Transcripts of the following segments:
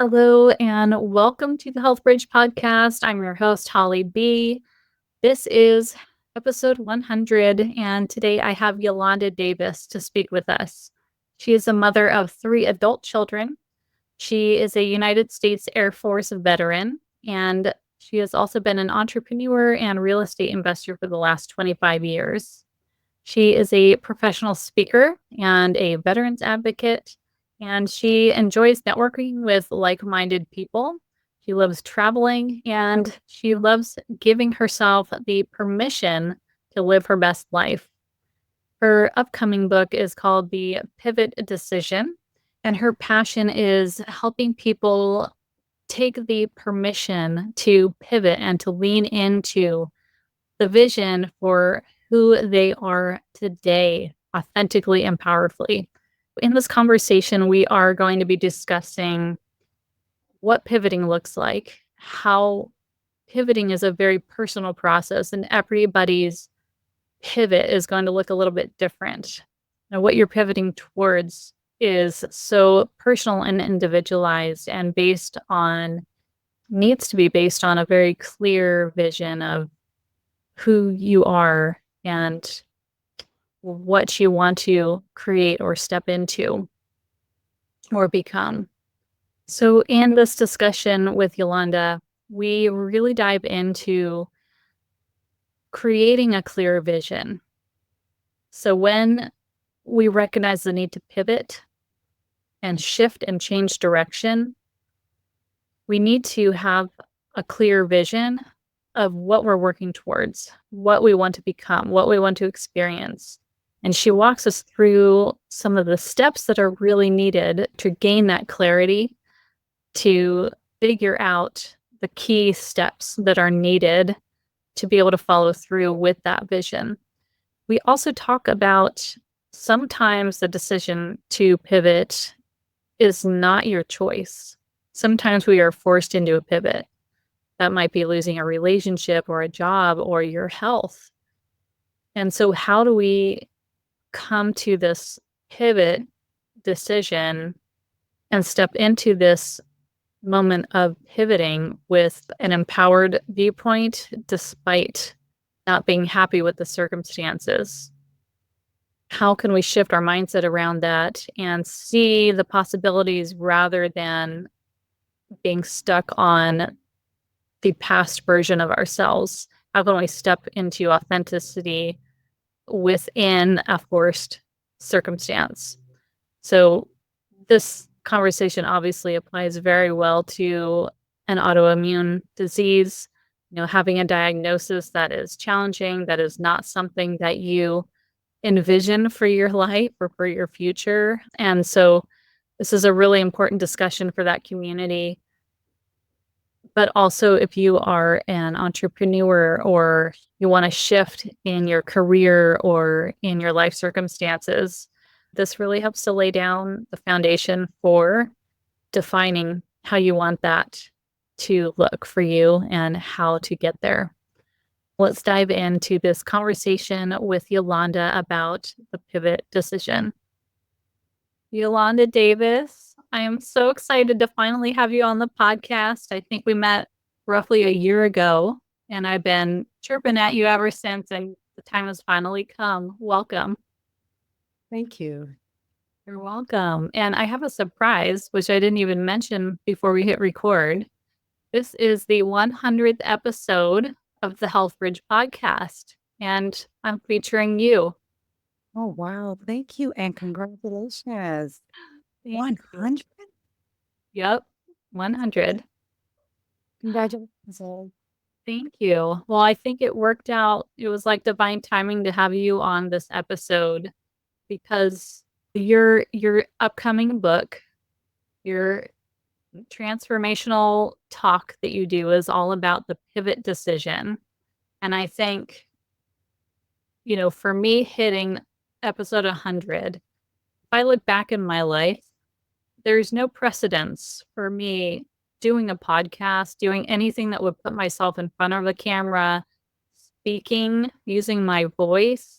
Hello and welcome to the Health Bridge podcast. I'm your host, Holly B. This is episode 100, and today I have Yolanda Davis to speak with us. She is a mother of 3 adult children. She is a United States Air Force veteran, and she has also been an entrepreneur and real estate investor for the last 25 years. She is a professional speaker and a veterans advocate, and she enjoys networking with like-minded people. She loves traveling, and she loves giving herself the permission to live her best life. Her upcoming book is called The Pivot Decision, and her passion is helping people take the permission to pivot and to lean into the vision for who they are today, authentically and powerfully. In this conversation, we are going to be discussing what pivoting looks like, how pivoting is a very personal process, and everybody's pivot is going to look a little bit different. Now, what you're pivoting towards is so personal and individualized and needs to be based on a very clear vision of who you are and what you want to create or step into or become. So, in this discussion with Yolanda, we really dive into creating a clear vision. So, when we recognize the need to pivot and shift and change direction, we need to have a clear vision of what we're working towards, what we want to become, what we want to experience. And she walks us through some of the steps that are really needed to gain that clarity, to figure out the key steps that are needed to be able to follow through with that vision. We also talk about sometimes the decision to pivot is not your choice. Sometimes we are forced into a pivot. That might be losing a relationship or a job or your health. And so how do we come to this pivot decision and step into this moment of pivoting with an empowered viewpoint despite not being happy with the circumstances? How can we shift our mindset around that and see the possibilities rather than being stuck on the past version of ourselves? How can we step into authenticity within a forced circumstance? So this conversation obviously applies very well to an autoimmune disease, having a diagnosis that is challenging, that is not something that you envision for your life or for your future. And so this is a really important discussion for that community. But also, if you are an entrepreneur or you want to shift in your career or in your life circumstances, this really helps to lay down the foundation for defining how you want that to look for you and how to get there. Let's dive into this conversation with Yolanda about the pivot decision. Yolanda Davis, I am so excited to finally have you on the podcast. I think we met roughly a year ago, and I've been chirping at you ever since, and the time has finally come. Welcome. Thank you. You're welcome. And I have a surprise, which I didn't even mention before we hit record. This is the 100th episode of the Health Bridge podcast, and I'm featuring you. Oh, wow. Thank you. And congratulations. Thank you. 100? Yep, 100. Congratulations. Thank you. Well, I think it worked out. It was like divine timing to have you on this episode because your upcoming book, your transformational talk that you do is all about the pivot decision. And I think, for me hitting episode 100, if I look back in my life, there's no precedence for me doing a podcast, doing anything that would put myself in front of a camera, speaking, using my voice.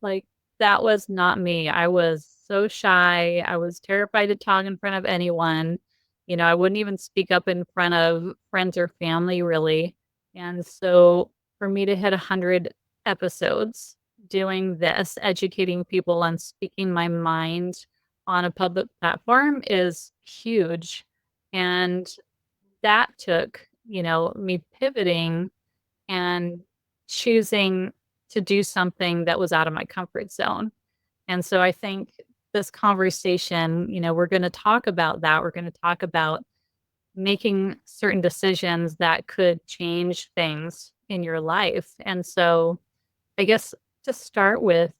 Like, that was not me. I was so shy. I was terrified to talk in front of anyone. I wouldn't even speak up in front of friends or family really. And so for me to hit 100 episodes doing this, educating people and speaking my mind on a public platform is huge. And that took, me pivoting and choosing to do something that was out of my comfort zone. And so I think this conversation, we're going to talk about that. We're going to talk about making certain decisions that could change things in your life. And so I guess to start with,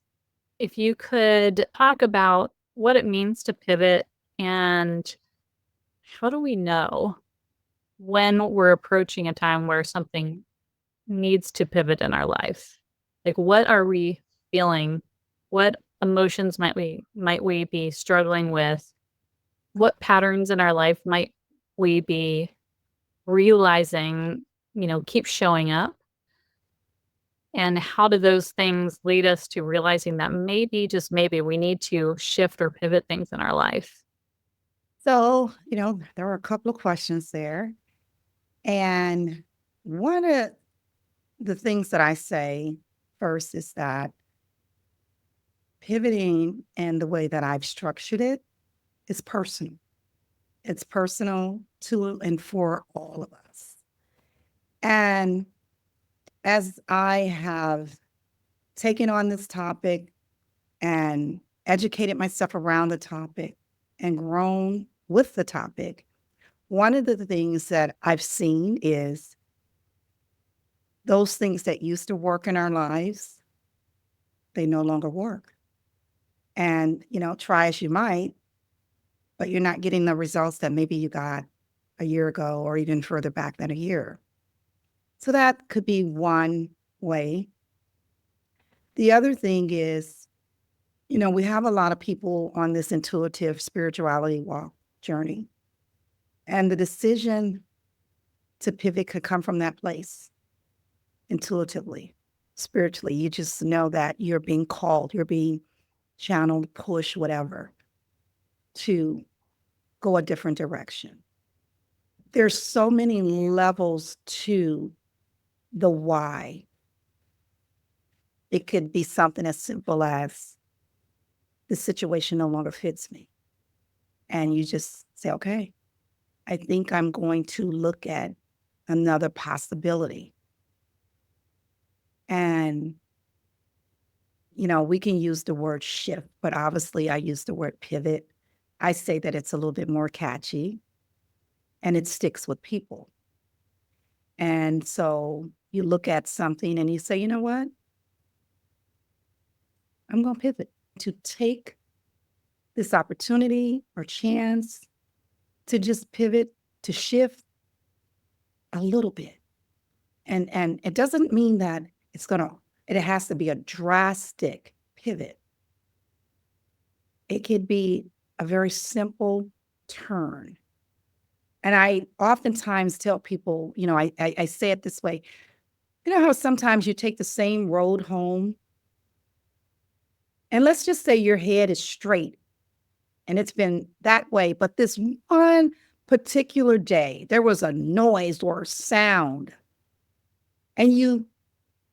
if you could talk about what it means to pivot and how do we know when we're approaching a time where something needs to pivot in our life? Like what are we feeling? What emotions might we be struggling with? What patterns in our life might we be realizing, keep showing up? And how do those things lead us to realizing that maybe, just maybe, we need to shift or pivot things in our life? So, there were a couple of questions there. And one of the things that I say first is that pivoting and the way that I've structured it is personal. It's personal to and for all of us. And as I have taken on this topic and educated myself around the topic and grown with the topic, one of the things that I've seen is those things that used to work in our lives, they no longer work. And, try as you might, but you're not getting the results that maybe you got a year ago or even further back than a year. So that could be one way. The other thing is, we have a lot of people on this intuitive spirituality walk journey. And the decision to pivot could come from that place intuitively, spiritually. You just know that you're being called, you're being channeled, pushed, whatever, to go a different direction. There's so many levels to the why. It could be something as simple as the situation no longer fits me. And you just say, okay, I think I'm going to look at another possibility. And, we can use the word shift, but obviously I use the word pivot. I say that it's a little bit more catchy and it sticks with people. And so you look at something and you say, you know what? I'm going to pivot to take this opportunity or chance to just pivot, to shift a little bit. And it doesn't mean that it has to be a drastic pivot. It could be a very simple turn. And I oftentimes tell people, I say it this way. You know how sometimes you take the same road home? And let's just say your head is straight and it's been that way. But this one particular day, there was a noise or a sound and you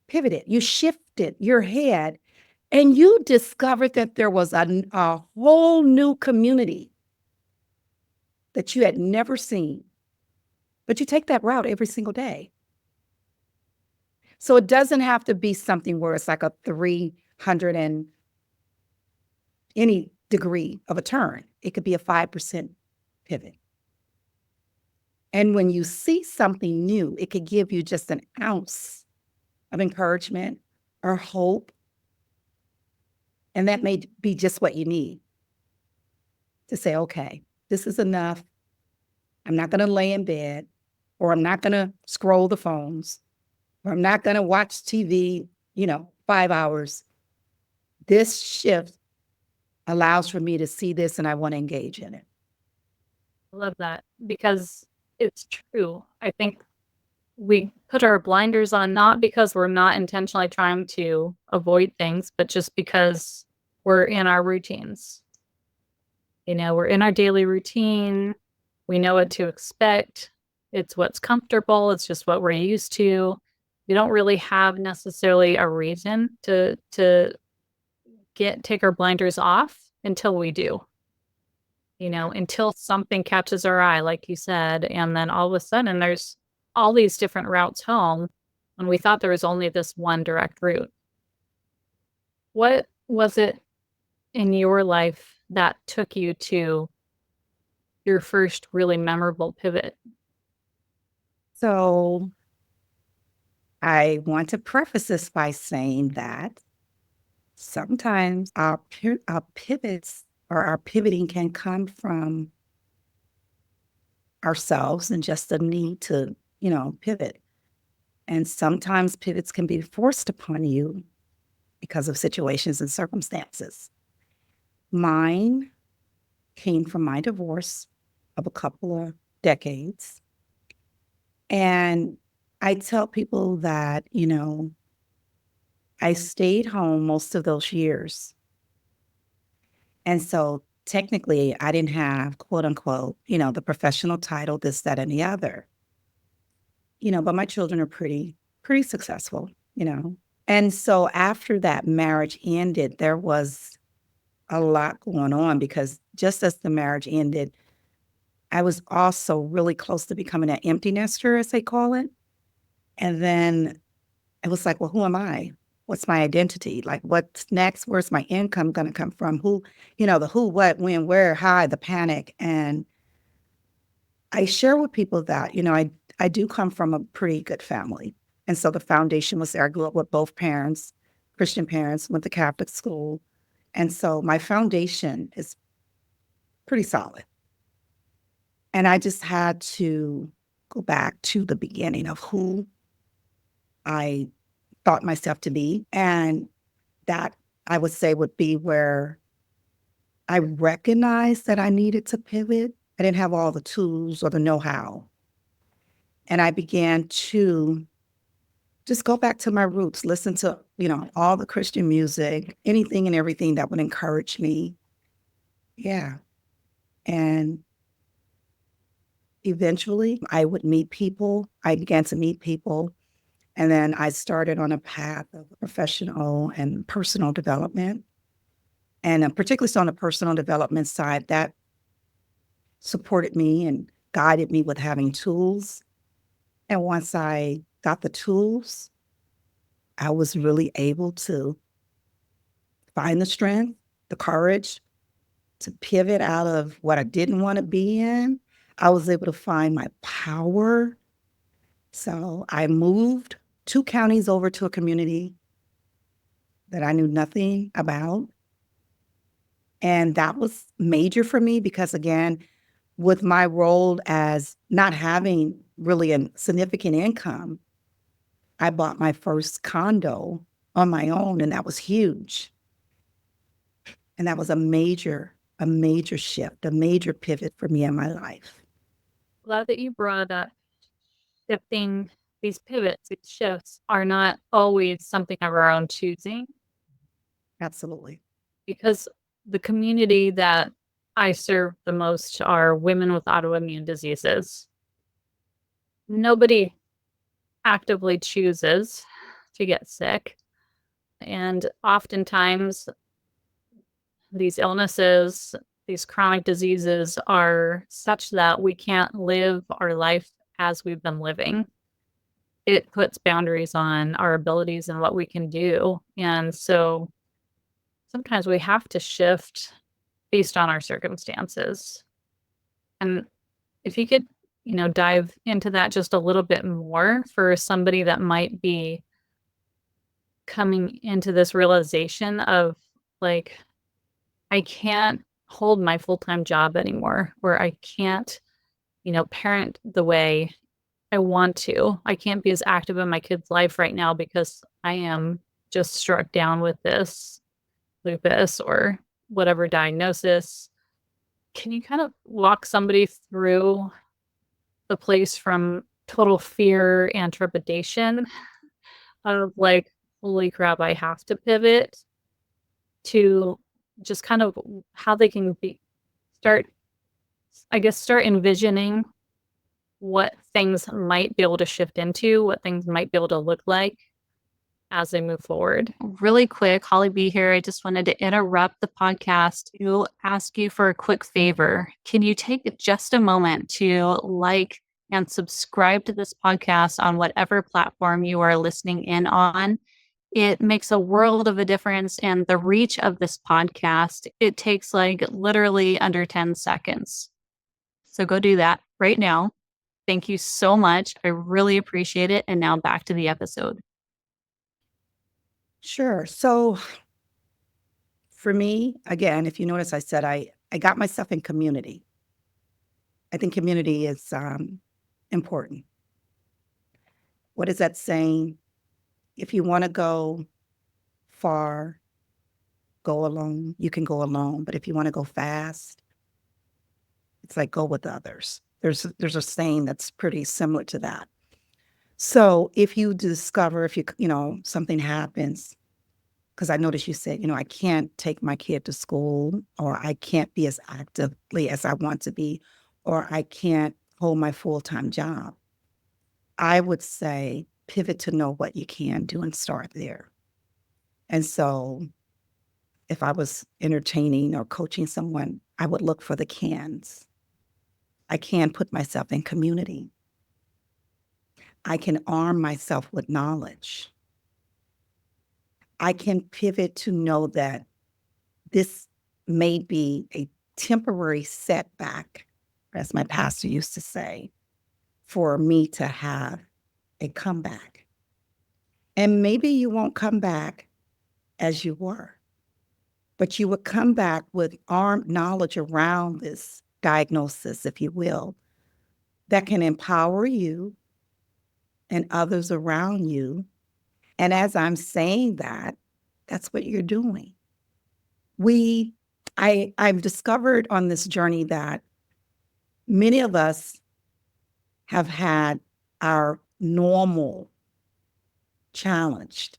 pivoted, you shifted your head and you discovered that there was a whole new community that you had never seen, but you take that route every single day. So it doesn't have to be something where it's like a 300 and any degree of a turn. It could be a 5% pivot. And when you see something new, it could give you just an ounce of encouragement or hope. And that may be just what you need to say, okay, this is enough. I'm not going to lay in bed, or I'm not going to scroll the phones, or I'm not going to watch TV, 5 hours. This shift allows for me to see this and I want to engage in it. I love that because it's true. I think we put our blinders on not because we're not intentionally trying to avoid things, but just because we're in our routines. We're in our daily routine. We know what to expect. It's what's comfortable. It's just what we're used to. We don't really have necessarily a reason to get take our blinders off until we do. Until something catches our eye, like you said, and then all of a sudden there's all these different routes home when we thought there was only this one direct route. What was it in your life that took you to your first really memorable pivot? So I want to preface this by saying that sometimes our pivots or our pivoting can come from ourselves and just the need to, pivot. And sometimes pivots can be forced upon you because of situations and circumstances. Mine came from my divorce of a couple of decades. And I tell people that, I stayed home most of those years. And so technically, I didn't have, quote unquote, the professional title, this, that, and the other, but my children are pretty successful, you know. And so after that marriage ended, there was a lot going on because just as the marriage ended, I was also really close to becoming an empty nester, as they call it. And then it was like, well, who am I? What's my identity? Like, what's next? Where's my income going to come from? Who, the who, what, when, where, how, the panic. And I share with people that, I do come from a pretty good family. And so the foundation was there. I grew up with both parents, Christian parents, went to Catholic school. And so my foundation is pretty solid. And I just had to go back to the beginning of who I thought myself to be. And that I would say would be where I recognized that I needed to pivot. I didn't have all the tools or the know-how. And I began to just go back to my roots, listen to, all the Christian music, anything and everything that would encourage me. Yeah. And eventually I would meet people. I began to meet people. And then I started on a path of professional and personal development. And particularly so on the personal development side, that supported me and guided me with having tools. And once I got the tools, I was really able to find the strength, the courage to pivot out of what I didn't want to be in. I was able to find my power. So I moved 2 counties over to a community that I knew nothing about. And that was major for me because, again, with my role as not having really a significant income, I bought my first condo on my own, and that was huge. And that was a major shift, a major pivot for me in my life. Glad that you brought up shifting. These pivots, these shifts are not always something of our own choosing, Absolutely. because the community that I serve the most are women with autoimmune diseases. Nobody actively chooses to get sick. And oftentimes, these illnesses, these chronic diseases are such that we can't live our life as we've been living. It puts boundaries on our abilities and what we can do. And so sometimes we have to shift based on our circumstances. And if you could, dive into that just a little bit more for somebody that might be coming into this realization of, like, I can't hold my full-time job anymore, where I can't, parent the way I want to. I can't be as active in my kid's life right now because I am just struck down with this lupus or whatever diagnosis. Can you kind of walk somebody through the place from total fear and trepidation of, like, holy crap, I have to pivot, to just kind of how they can start I guess, start envisioning what things might be able to shift into, what things might be able to look like as they move forward. Really quick, Holly B here. I just wanted to interrupt the podcast to ask you for a quick favor. Can you take just a moment to like and subscribe to this podcast on whatever platform you are listening in on? It makes a world of a difference. And the reach of this podcast, it takes like literally under 10 seconds. So go do that right now. Thank you so much. I really appreciate it. And now back to the episode. Sure. So for me, again, if you notice, I said I got myself in community. I think community is important. What is that saying? If you want to go far, go alone. You can go alone. But if you want to go fast, it's like go with others. There's a saying that's pretty similar to that. So if you discover, if something happens, because I noticed you said, I can't take my kid to school, or I can't be as actively as I want to be, or I can't hold my full-time job. I would say pivot to know what you can do and start there. And so if I was entertaining or coaching someone, I would look for the cans. I can put myself in community. I can arm myself with knowledge. I can pivot to know that this may be a temporary setback, as my pastor used to say, for me to have a comeback. And maybe you won't come back as you were, but you would come back with armed knowledge around this diagnosis, if you will, that can empower you and others around you. And as I'm saying that, that's what you're doing. I've discovered on this journey that many of us have had our normal challenged.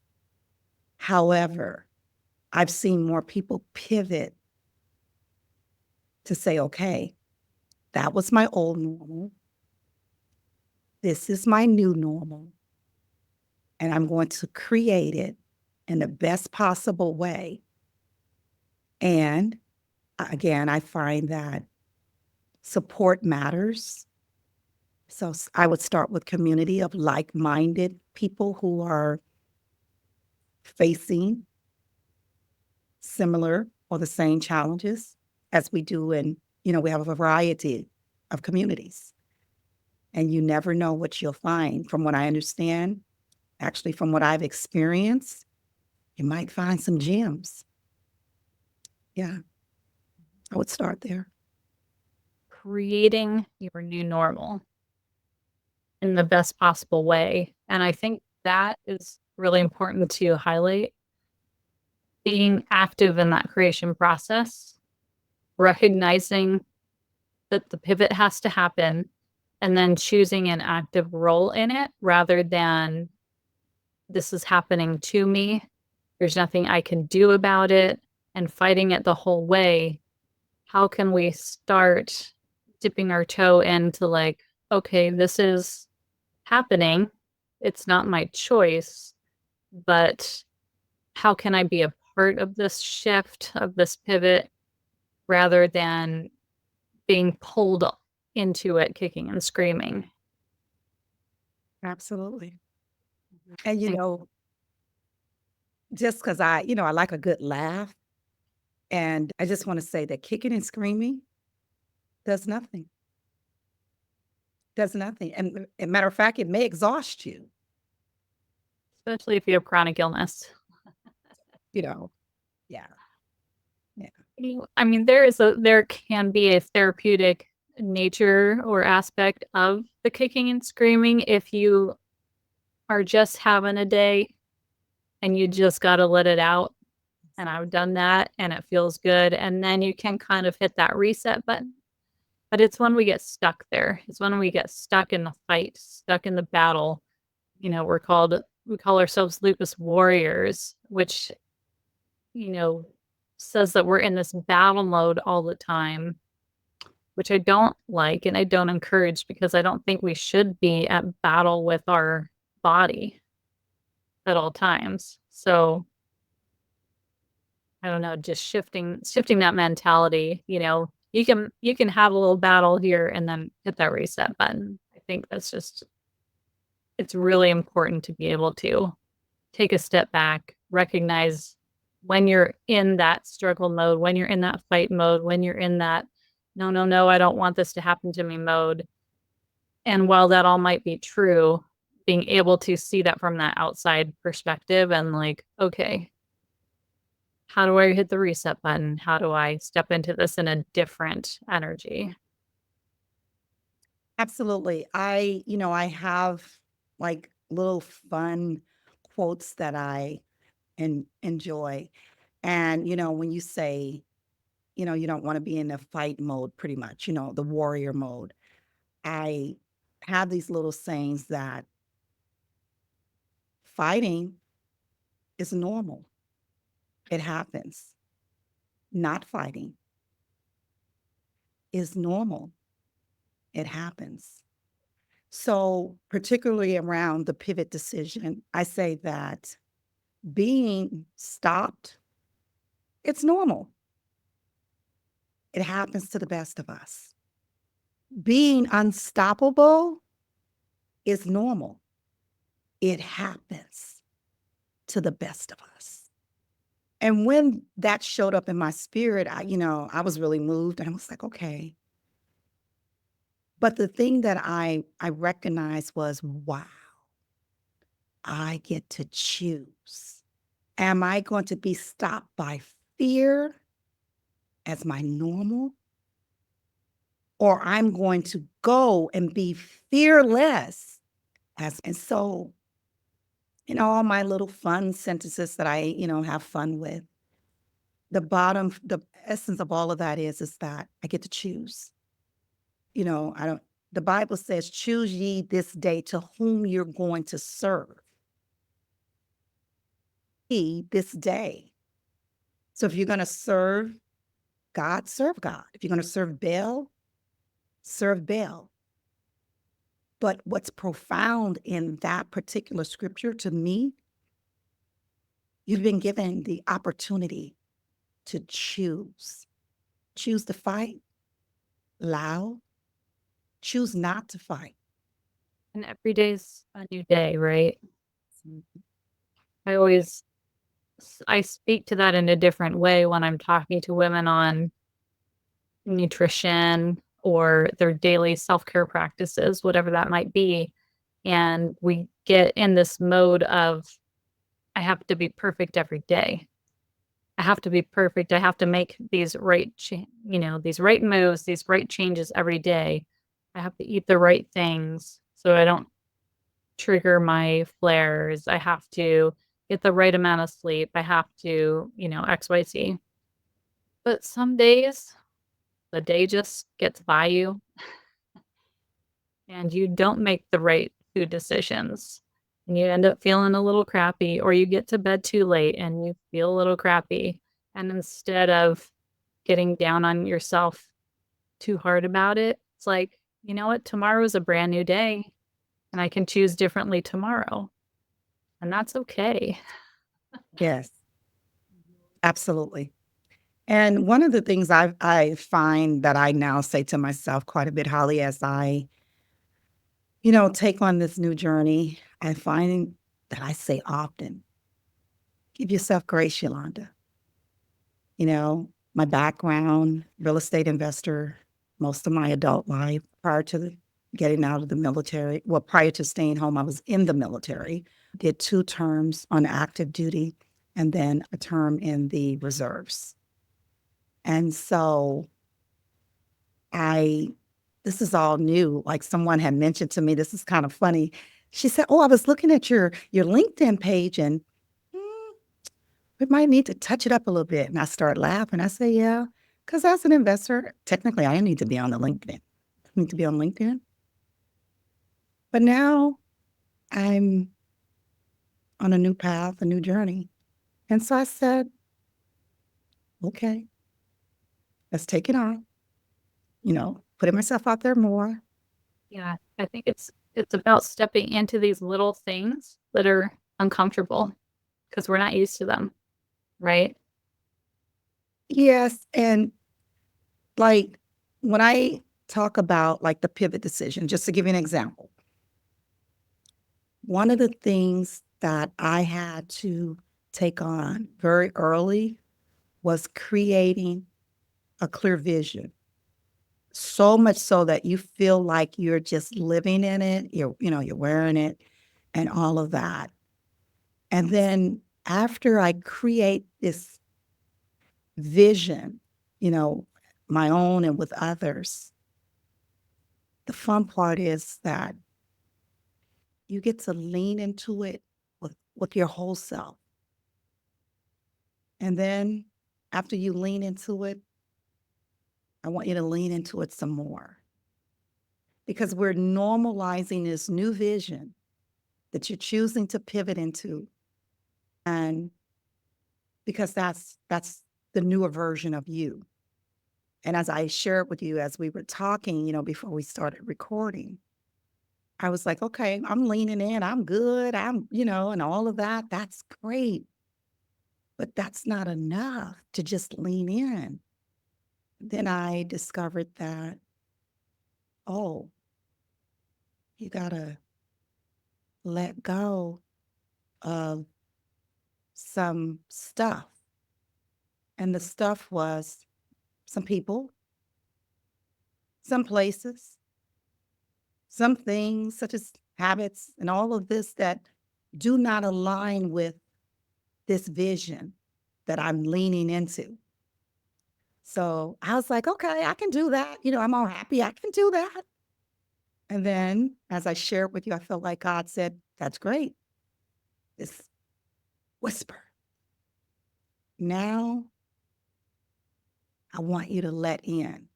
However, I've seen more people pivot to say, okay, that was my old normal. This is my new normal. And I'm going to create it in the best possible way. And again, I find that support matters. So I would start with community of like-minded people who are facing similar or the same challenges as we do. And, we have a variety of communities. And you never know what you'll find. From what I understand, actually from what I've experienced, you might find some gems. Yeah, I would start there. Creating your new normal in the best possible way. And I think that is really important to highlight. Being active in that creation process, recognizing that the pivot has to happen, and then choosing an active role in it rather than this is happening to me. There's nothing I can do about it, and fighting it the whole way. How can we start dipping our toe into like, okay, this is happening. It's not my choice, but how can I be a part of this shift, of this pivot, rather than being pulled into it, kicking and screaming? Absolutely. And, just because I like a good laugh, and I just want to say that kicking and screaming does nothing. Does nothing. And a matter of fact, it may exhaust you. Especially if you have chronic illness. Yeah. I mean, there can be a therapeutic nature or aspect of the kicking and screaming if you are just having a day and you just got to let it out. And I've done that and it feels good. And then you can kind of hit that reset button. But it's when we get stuck there. It's when we get stuck in the fight, stuck in the battle. We call ourselves lupus warriors, which, says that we're in this battle mode all the time. which I don't like and I don't encourage because I don't think we should be at battle with our body at all times. So I don't know, just shifting that mentality, you can have a little battle here and then hit that reset button. I think it's really important to be able to take a step back, recognize when you're in that struggle mode, when you're in that fight mode, when you're in that no, no, no, I don't want this to happen to me mode. And while that all might be true, being able to see that from that outside perspective and like, okay, how do I hit the reset button? How do I step into this in a different energy? Absolutely. I have like little fun quotes that I enjoy. And, when you say, you don't want to be in the fight mode, pretty much, the warrior mode. I have these little sayings that fighting is normal. It happens. Not fighting is normal. It happens. So, particularly around the pivot decision, I say that being stopped, it's normal. It happens to the best of us. Being unstoppable is normal. It happens to the best of us. And when that showed up in my spirit, I was really moved and I was like, okay. But the thing that I recognized was, wow, I get to choose. Am I going to be stopped by fear as my normal? Or I'm going to go and be fearless and so, all my little fun sentences that I, have fun with. The essence of all of that is that I get to choose. I don't, the Bible says, choose ye this day to whom you're going to serve. This day. So if you're going to serve God, serve God. If you're going to serve Baal, serve Baal. But what's profound in that particular scripture to me, you've been given the opportunity to choose. Choose to fight loud, choose not to fight. And every day's a new day, right? Mhm. I always I speak to that in a different way when I'm talking to women on nutrition or their daily self-care practices, whatever that might be. And we get in this mode of, I have to be perfect every day. I have to be perfect. I have to make these these right moves, these right changes every day. I have to eat the right things so I don't trigger my flares. I have to get the right amount of sleep. I have to, XYZ. But some days the day just gets by you and you don't make the right food decisions and you end up feeling a little crappy, or you get to bed too late and you feel a little crappy. And instead of getting down on yourself too hard about it, it's like, you know what? Tomorrow is a brand new day and I can choose differently tomorrow. And that's okay. Yes, absolutely. And one of the things I find that I now say to myself quite a bit, Holly, as I, take on this new journey, I find that I say often, give yourself grace, Yolanda. My background, real estate investor, most of my adult life prior to getting out of the military. Well, prior to staying home, I was in the military, did 2 terms on active duty and then a term in the reserves. And so I, this is all new. Like someone had mentioned to me, this is kind of funny. She said, "Oh, I was looking at your LinkedIn page and we might need to touch it up a little bit." And I start laughing. I say, "Yeah, because as an investor, technically I need to be on the LinkedIn. I need to be on LinkedIn. But now I'm on a new path, a new journey." And so I said, "Okay, let's take it on." putting myself out there more. Yeah, I think it's about stepping into these little things that are uncomfortable because we're not used to them, right? Yes. And like when I talk about like the pivot decision, just to give you an example, one of the things that I had to take on very early was creating a clear vision. So much so that you feel like you're just living in it, you're wearing it and all of that. And then after I create this vision, you know, my own and with others, the fun part is that you get to lean into it with your whole self. And then after you lean into it, I want you to lean into it some more because we're normalizing this new vision that you're choosing to pivot into. And because that's the newer version of you. And as I shared with you as we were talking, before we started recording, I was like, okay, I'm leaning in, I'm good, and all of that. That's great. But that's not enough to just lean in. Then I discovered that, oh, you got to let go of some stuff. And the stuff was some people, some places, some things, such as habits and all of this that do not align with this vision that I'm leaning into. So I was like, okay, I can do that. I'm all happy. I can do that. And then as I shared with you, I felt like God said, that's great. This whisper. Now I want you to let in.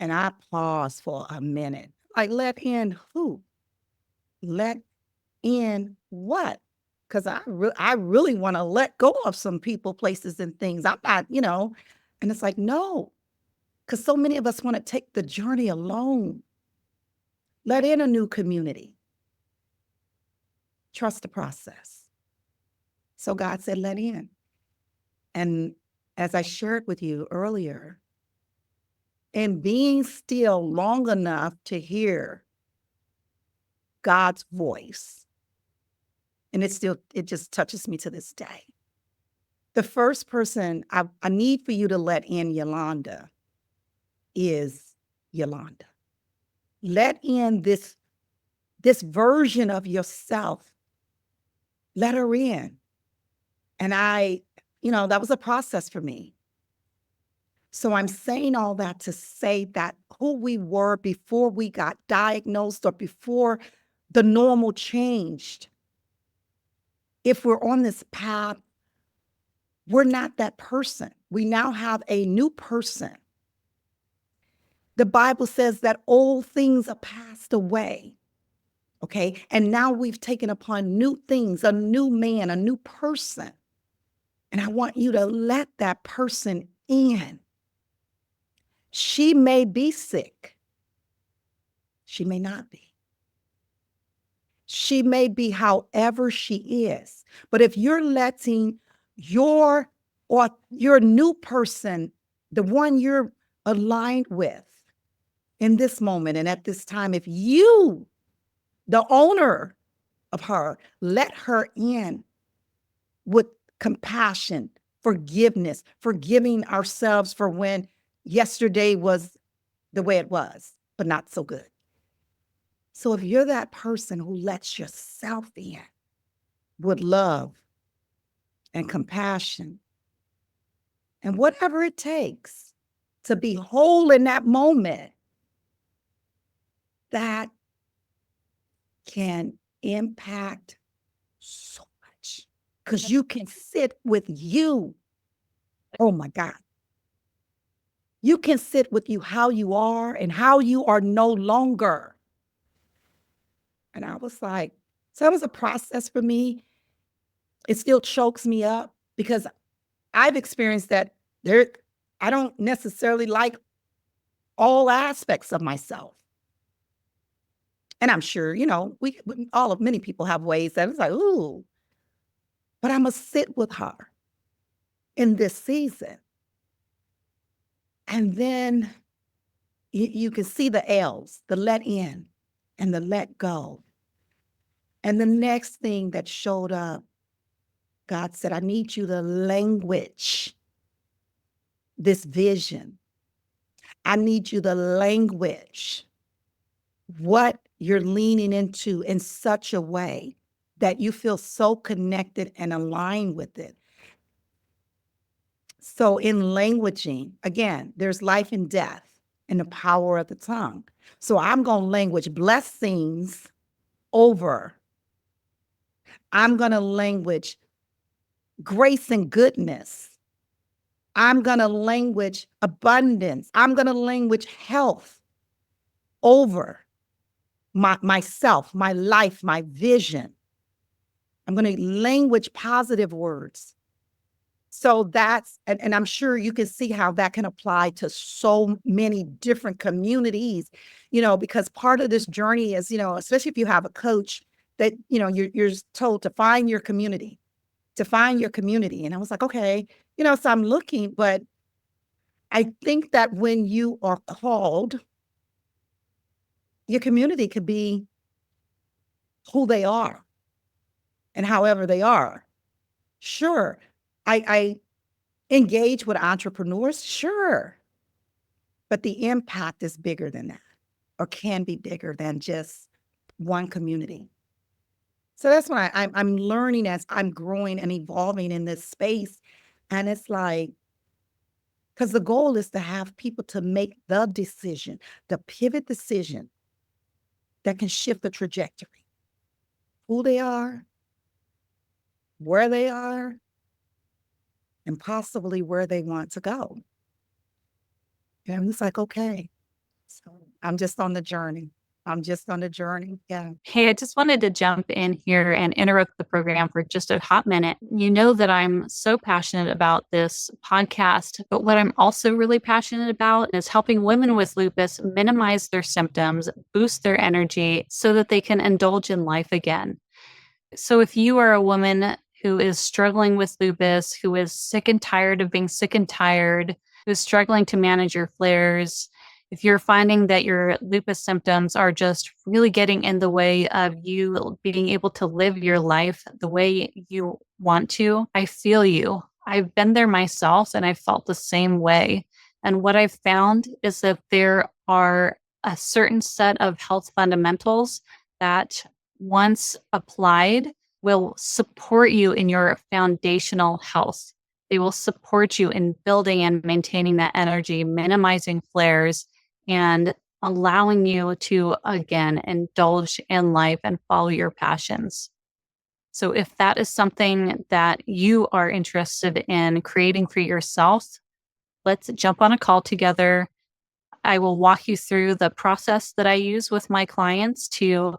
And I paused for a minute. Like, let in who? Let in what? Because I really want to let go of some people, places, and things. I'm not, and it's like, no, because so many of us want to take the journey alone. Let in a new community. Trust the process. So God said, let in. And as I shared with you earlier, and being still long enough to hear God's voice, and it just touches me to this day. The first person I need for you to let in Yolanda is Yolanda. Let in this version of yourself. Let her in. And that was a process for me. So I'm saying all that to say that who we were before we got diagnosed or before the normal changed, if we're on this path, we're not that person. We now have a new person. The Bible says that old things are passed away. Okay. And now we've taken upon new things, a new man, a new person. And I want you to let that person in. She may be sick. She may not be. She may be however she is. But if you're letting your new person, the one you're aligned with in this moment and at this time, if you, the owner of her, let her in with compassion, forgiveness, forgiving ourselves for when yesterday was the way it was, but not so good. So if you're that person who lets yourself in with love and compassion and whatever it takes to be whole in that moment, that can impact so much because you can sit with you. Oh my God. You can sit with you how you are and how you are no longer. And I was like, so that was a process for me. It still chokes me up because I've experienced that I don't necessarily like all aspects of myself. And I'm sure, many people have ways that it's like, ooh, but I must sit with her in this season. And then you can see the L's, the let in and the let go. And the next thing that showed up, God said, I need you to language this vision. I need you to language what you're leaning into in such a way that you feel so connected and aligned with it. So in languaging, again, there's life and death and the power of the tongue. So I'm going to language blessings over. I'm going to language grace and goodness. I'm going to language abundance. I'm going to language health over myself, my life, my vision. I'm going to language positive words. So that's, and I'm sure you can see how that can apply to so many different communities, because part of this journey is, especially if you have a coach that, you're told to find your community, And I was like, okay, so I'm looking, but I think that when you are called, your community could be who they are and however they are. Sure. I engage with entrepreneurs, sure. But the impact is bigger than that, or can be bigger than just one community. So that's what I'm learning as I'm growing and evolving in this space. And it's like, because the goal is to have people to make the decision, the pivot decision that can shift the trajectory, who they are, where they are, and possibly where they want to go. And it's like, okay, so I'm just on the journey. Yeah. Hey, I just wanted to jump in here and interrupt the program for just a hot minute. You know that I'm so passionate about this podcast, but what I'm also really passionate about is helping women with lupus minimize their symptoms, boost their energy so that they can indulge in life again. So if you are a woman who is struggling with lupus, who is sick and tired of being sick and tired, who's struggling to manage your flares, if you're finding that your lupus symptoms are just really getting in the way of you being able to live your life the way you want to, I feel you. I've been there myself and I felt the same way. And what I've found is that there are a certain set of health fundamentals that once applied will support you in your foundational health. They will support you in building and maintaining that energy, minimizing flares, and allowing you to, again, indulge in life and follow your passions. So, if that is something that you are interested in creating for yourself, let's jump on a call together. I will walk you through the process that I use with my clients to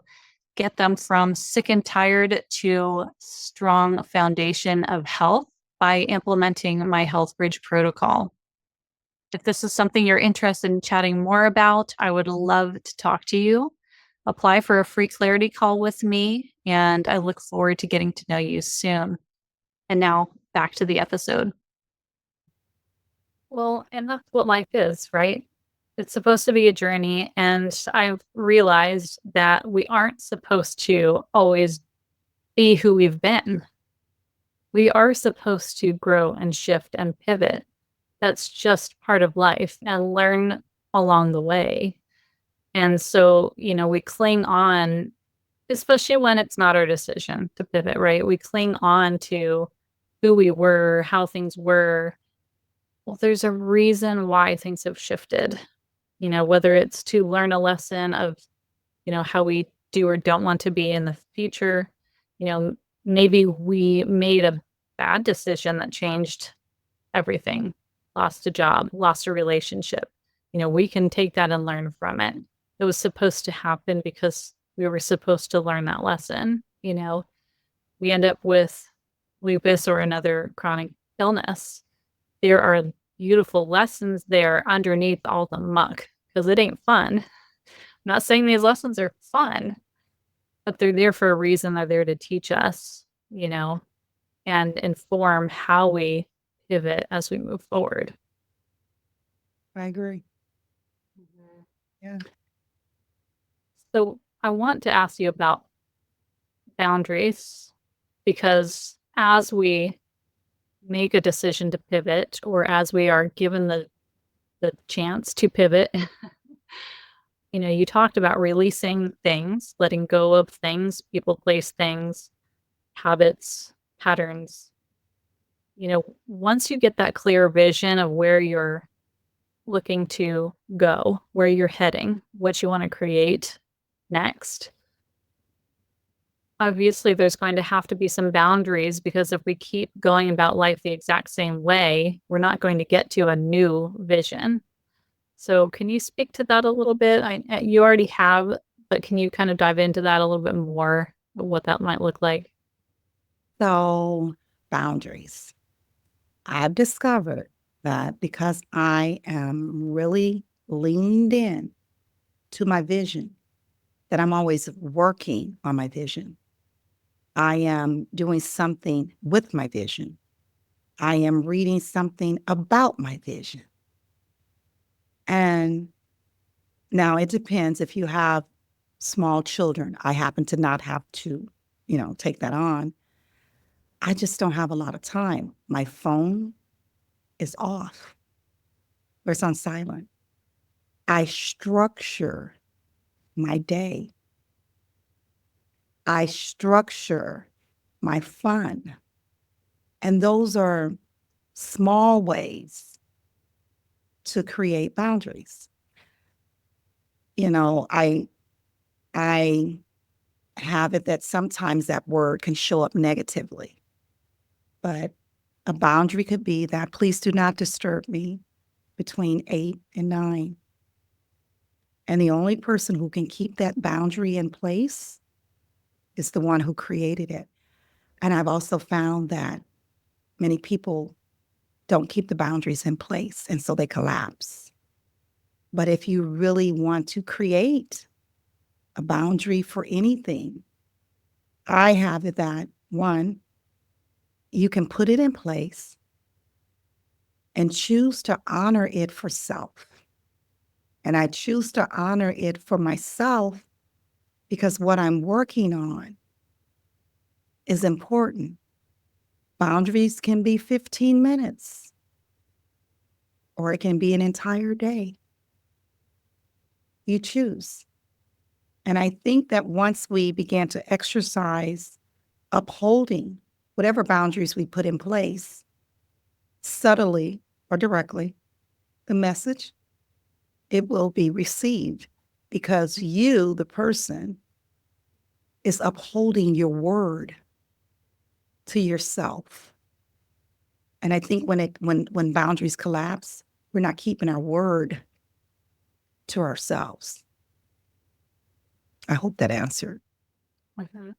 get them from sick and tired to strong foundation of health by implementing my Health Bridge protocol. If this is something you're interested in chatting more about, I would love to talk to you. Apply for a free clarity call with me, and I look forward to getting to know you soon. And now back to the episode. Well, and that's what life is, right? It's supposed to be a journey. And I've realized that we aren't supposed to always be who we've been. We are supposed to grow and shift and pivot. That's just part of life and learn along the way. And so, we cling on, especially when it's not our decision to pivot, right? We cling on to who we were, how things were. Well, there's a reason why things have shifted, whether it's to learn a lesson of, how we do or don't want to be in the future. Maybe we made a bad decision that changed everything, lost a job, lost a relationship. We can take that and learn from it. It was supposed to happen because we were supposed to learn that lesson. We end up with lupus or another chronic illness. There are beautiful lessons there underneath all the muck because it ain't fun. I'm not saying these lessons are fun, but they're there for a reason. They're there to teach us, and inform how we pivot as we move forward. I agree. Mhm. Yeah. So I want to ask you about boundaries because as we make a decision to pivot or as we are given the chance to pivot, you talked about releasing things, letting go of things, people, place things, habits, patterns. Once you get that clear vision of where you're looking to go, where you're heading, what you want to create next, obviously there's going to have to be some boundaries because if we keep going about life the exact same way, we're not going to get to a new vision. So, can you speak to that a little bit? You already have, but can you kind of dive into that a little bit more, what that might look like? So, boundaries. I've discovered that because I am really leaned in to my vision, that I'm always working on my vision. I am doing something with my vision. I am reading something about my vision. And now it depends if you have small children. I happen to not have to, take that on. I just don't have a lot of time. My phone is off or it's on silent. I structure my day. I structure my fun. And those are small ways to create boundaries. I have it that sometimes that word can show up negatively, but a boundary could be that please do not disturb me between 8 and 9. And the only person who can keep that boundary in place is the one who created it. And I've also found that many people don't keep the boundaries in place, and so they collapse. But if you really want to create a boundary for anything, I have it that one, you can put it in place and choose to honor it for self. And I choose to honor it for myself because what I'm working on is important. Boundaries can be 15 minutes or it can be an entire day. You choose. And I think that once we began to exercise upholding whatever boundaries we put in place, subtly or directly, the message, it will be received because you, the person, is upholding your word to yourself. And I think when boundaries collapse, we're not keeping our word to ourselves. I hope that answered. Mhm.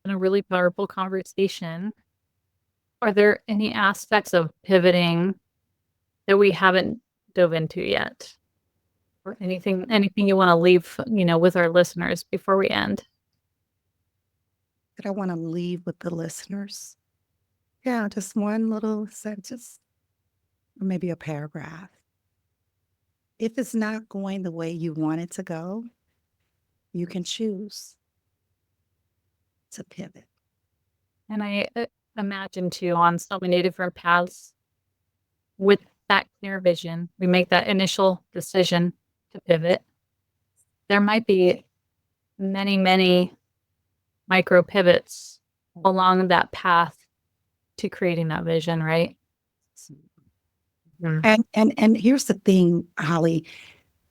Been a really powerful conversation. Are there any aspects of pivoting that we haven't dove into yet? Or anything you want to leave, with our listeners before we end? That I want to leave with the listeners. Yeah, just one little sentence or maybe a paragraph. If it's not going the way you want it to go, you can choose to pivot. And I imagine too, on so many different paths, with that clear vision, we make that initial decision to pivot. There might be many, many micro pivots along that path to creating that vision, right? Mm. And here's the thing, Holly,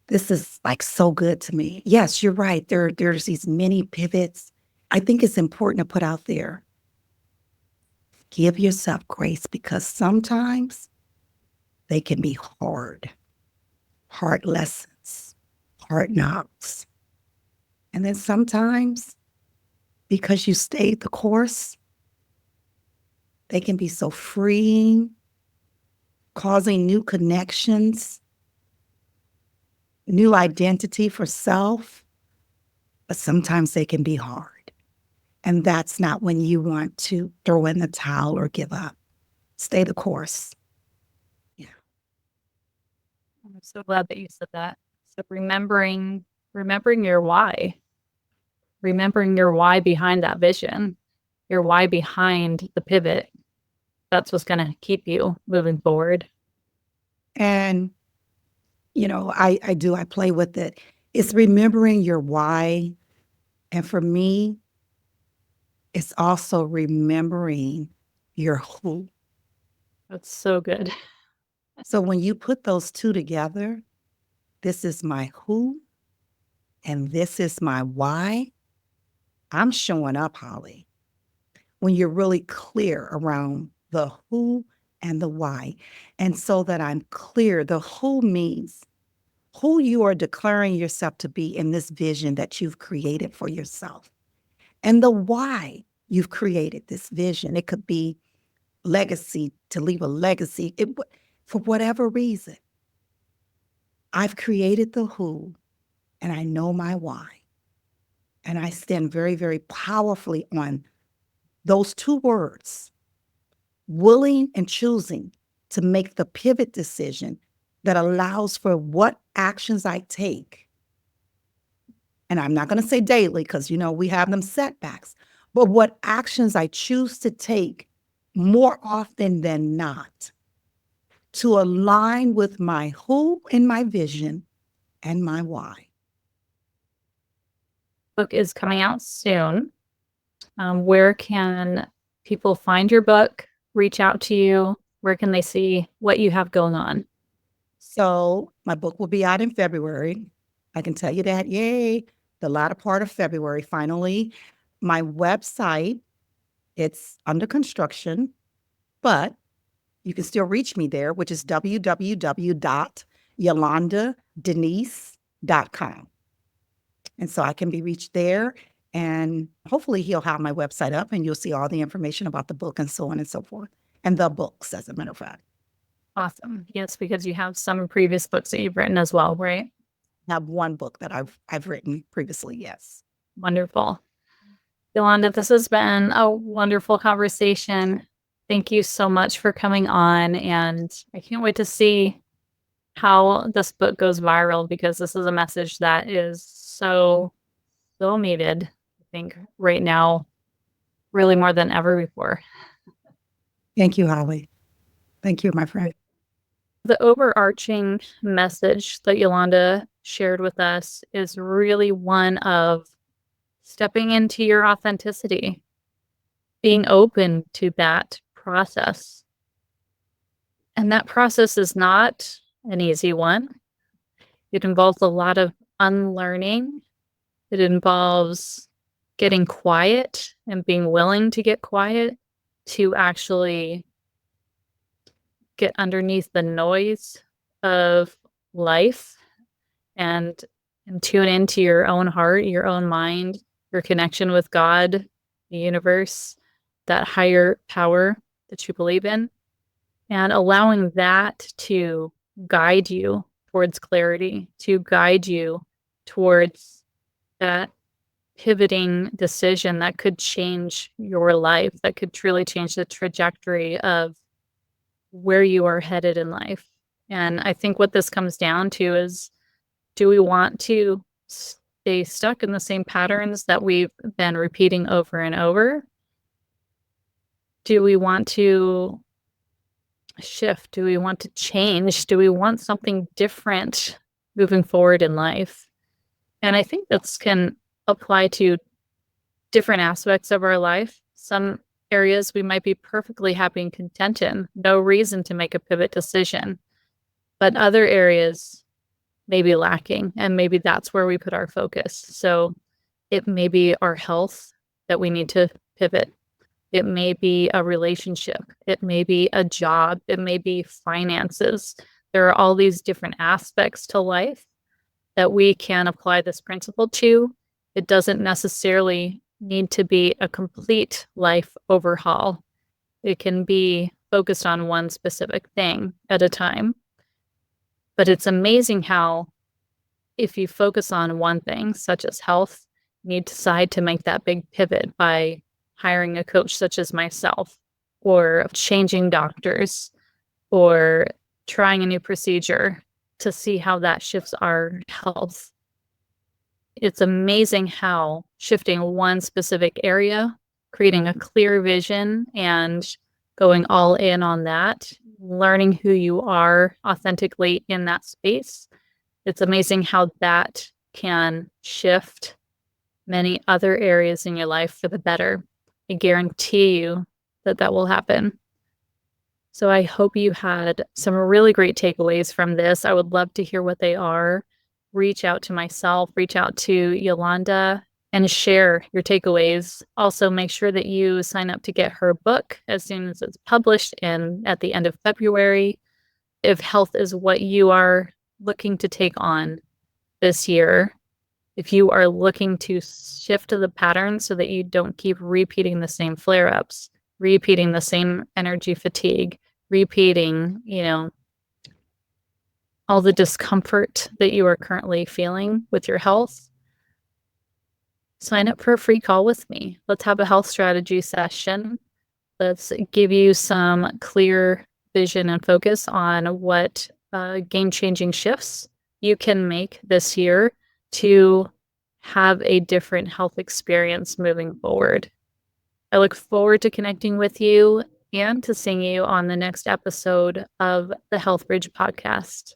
this is like so good to me. Yes, you're right. There's these many pivots. I think it's important to put out there. Give yourself grace because sometimes they can be hard lessons, hard knocks. And then sometimes because you stayed the course, they can be so freeing, causing new connections, new identity for self, but sometimes they can be hard. And that's not when you want to throw in the towel or give up. Stay the course. Yeah. I'm so glad that you said that. So remembering your why, remembering your why behind that vision, your why behind the pivot. That's what's going to keep you moving forward. And, I play with it. It's remembering your why. And for me, it's also remembering your who. That's so good. So when you put those two together, this is my who and this is my why, I'm showing up, Holly. When you're really clear around the who and the why. And so that I'm clear, the who means who you are declaring yourself to be in this vision that you've created for yourself. And the why you've created this vision. It could be legacy, to leave a legacy, for whatever reason. I've created the who and I know my why. And I stand very, very powerfully on those two words, willing and choosing to make the pivot decision that allows for what actions I take. And I'm not going to say daily because, we have them setbacks, but what actions I choose to take more often than not to align with my who and my vision and my why. Book is coming out soon. Where can people find your book, reach out to you? Where can they see what you have going on? So my book will be out in February. I can tell you that. Yay. The latter part of February, finally. My website, it's under construction, but you can still reach me there, which is www.yolandadenise.com. And so I can be reached there. And hopefully he'll have my website up and you'll see all the information about the book and so on and so forth. And the books, as a matter of fact. Awesome. Yes, because you have some previous books that you've written as well, right? I have one book that I've written previously, yes. Wonderful. Yolanda, this has been a wonderful conversation. Thank you so much for coming on. And I can't wait to see how this book goes viral because this is a message that is so needed, I think, right now, really more than ever before. Thank you, Holly. Thank you, my friend. The overarching message that Yolanda shared with us is really one of stepping into your authenticity, being open to that process. And that process is not an easy one. It involves a lot of unlearning. It involves getting quiet and being willing to get quiet to actually get underneath the noise of life and tune into your own heart, your own mind, your connection with God, the universe, that higher power that you believe in, and allowing that to guide you towards clarity, to guide you towards that pivoting decision that could change your life, that could truly change the trajectory of where you are headed in life. And I think what this comes down to is, do we want to stay stuck in the same patterns that we've been repeating over and over? Do we want to shift? Do we want to change? Do we want something different moving forward in life? And I think this can apply to different aspects of our life. Some areas we might be perfectly happy and content in, no reason to make a pivot decision. But other areas may be lacking, and maybe that's where we put our focus. So it may be our health that we need to pivot. It may be a relationship. It may be a job. It may be finances. There are all these different aspects to life that we can apply this principle to. It doesn't necessarily need to be a complete life overhaul. It can be focused on one specific thing at a time. But it's amazing how if you focus on one thing, such as health, you decide to make that big pivot by hiring a coach such as myself, or changing doctors, or trying a new procedure to see how that shifts our health. It's amazing how shifting one specific area, creating a clear vision, and going all in on that, learning who you are authentically in that space. It's amazing how that can shift many other areas in your life for the better. I guarantee you that that will happen. So I hope you had some really great takeaways from this. I would love to hear what they are. Reach out to myself, reach out to Yolanda, and share your takeaways. Also, make sure that you sign up to get her book as soon as it's published and at the end of February. If health is what you are looking to take on this year, if you are looking to shift the pattern so that you don't keep repeating the same flare ups, repeating the same energy fatigue, repeating, all the discomfort that you are currently feeling with your health, sign up for a free call with me. Let's have a health strategy session. Let's give you some clear vision and focus on what game-changing shifts you can make this year to have a different health experience moving forward. I look forward to connecting with you and to seeing you on the next episode of the Health Bridge podcast.